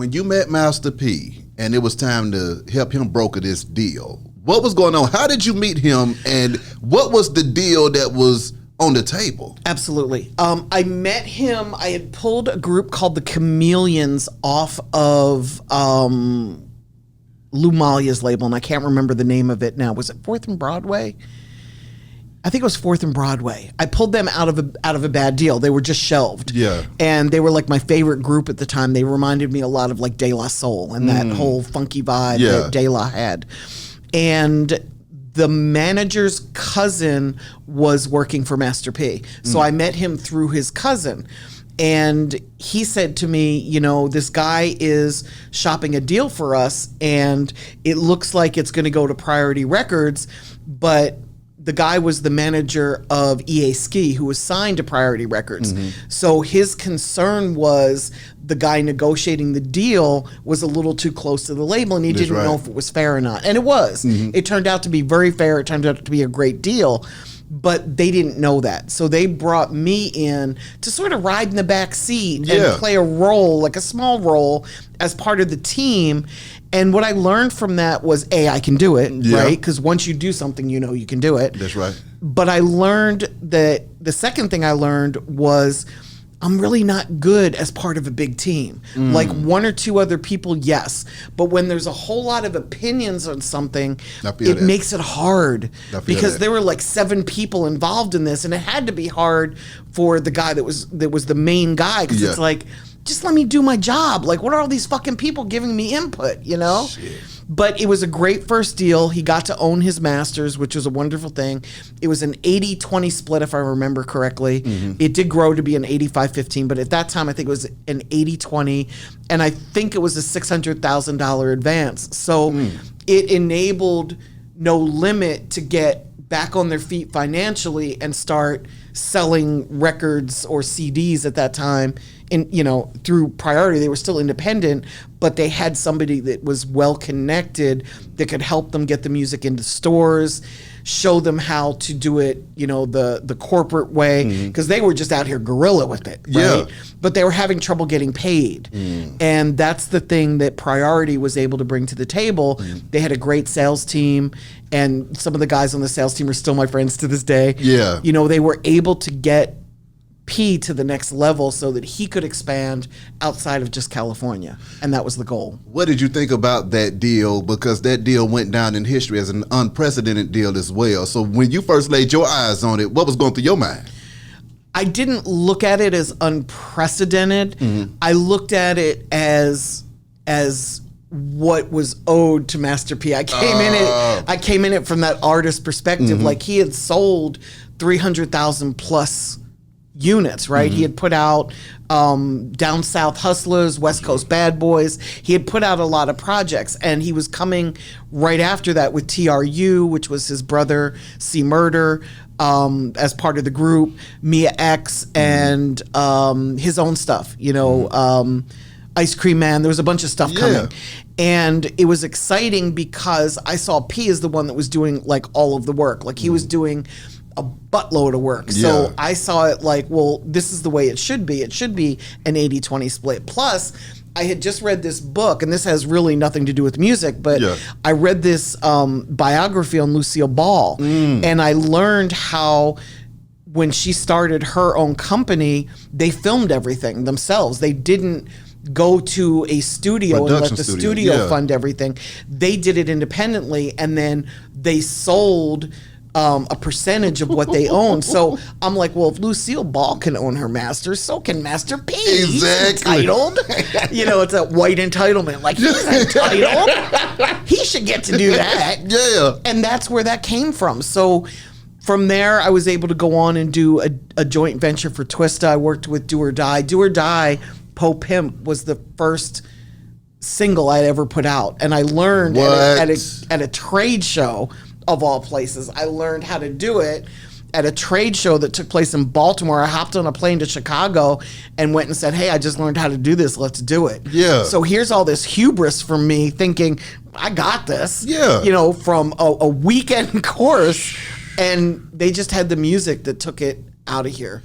When you met Master P and it was time to help him broker this deal, what was going on? How did you meet him, and what was the deal that was on the table? Absolutely. I met him. I had pulled a group called the Chameleons off of Lou Malia's label, and I can't remember the name of it now. Was it 4th and Broadway? I think it was 4th and Broadway. I pulled them out of a bad deal. They were just shelved. Yeah. And they were like my favorite group at the time. They reminded me a lot of like De La Soul and that whole funky vibe that De La had. And the manager's cousin was working for Master P. So I met him through his cousin. And he said to me, you know, this guy is shopping a deal for us, and it looks like it's going to go to Priority Records, but the guy was the manager of EA Ski, who was signed to Priority Records. So his concern was the guy negotiating the deal was a little too close to the label, and he didn't know if it was fair or not. And it was. It turned out to be very fair. It turned out to be a great deal. But they didn't know that. So they brought me in to sort of ride in the back seat and play a role, like a small role, as part of the team. And what I learned from that was, A, I can do it, right? Because once you do something, you know you can do it. That's right. But I learned that the second thing I learned was I'm really not good as part of a big team. Like one or two other people, yes. But when there's a whole lot of opinions on something, it makes it hard. Because there were like 7 people involved in this, and it had to be hard for the guy that was the main guy. Because it's like, just let me do my job. Like, what are all these fucking people giving me input, you know? Shit. But it was a great first deal. He got to own his masters, which was a wonderful thing. It was an 80-20 split, if I remember correctly. It did grow to be an 85-15, but at that time, I think it was an 80-20, and I think it was a $600,000 advance. So it enabled No Limit to get back on their feet financially and start selling records or CDs at that time. In, you know, through Priority, they were still independent, but they had somebody that was well connected that could help them get the music into stores, show them how to do it, you know, the corporate way, because they were just out here guerrilla with it, right? But they were having trouble getting paid. And that's the thing that Priority was able to bring to the table. They had a great sales team, and some of the guys on the sales team are still my friends to this day. You know, they were able to get P to the next level so that he could expand outside of just California. And that was the goal. What did you think about that deal? Because that deal went down in history as an unprecedented deal as well. So when you first laid your eyes on it, what was going through your mind? I didn't look at it as unprecedented. I looked at it as what was owed to Master P. I came in it from that artist perspective. Like, he had sold 300,000 plus units, right? He had put out Down South Hustlers, West Coast Bad Boys. He had put out a lot of projects, and he was coming right after that with TRU, which was his brother C Murder, as part of the group, Mia X, and his own stuff, you know, Ice Cream Man. There was a bunch of stuff coming. And it was exciting because I saw P as the one that was doing like all of the work. Like, he was doing a buttload of work. So I saw it like, well, this is the way it should be. It should be an 80-20 split. Plus, I had just read this book, and this has really nothing to do with music, but I read this biography on Lucille Ball, and I learned how when she started her own company, they filmed everything themselves. They didn't go to a studio and let the studio fund everything. They did it independently, and then they sold a percentage of what they own. So I'm like, well, if Lucille Ball can own her masters, so can Master P. Exactly. He's entitled. You know, it's a white entitlement. Like, he's entitled. He should get to do that. And that's where that came from. So from there, I was able to go on and do a joint venture for Twista. I worked with Do or Die. Do or Die, Po Pimp, was the first single I'd ever put out. And I learned at a trade show, of all places, I learned how to do it at a trade show that took place in Baltimore. I hopped on a plane to Chicago and went and said, hey, I just learned how to do this. Let's do it. So here's all this hubris from me thinking, I got this, you know, from a weekend course. And they just had the music that took it out of here.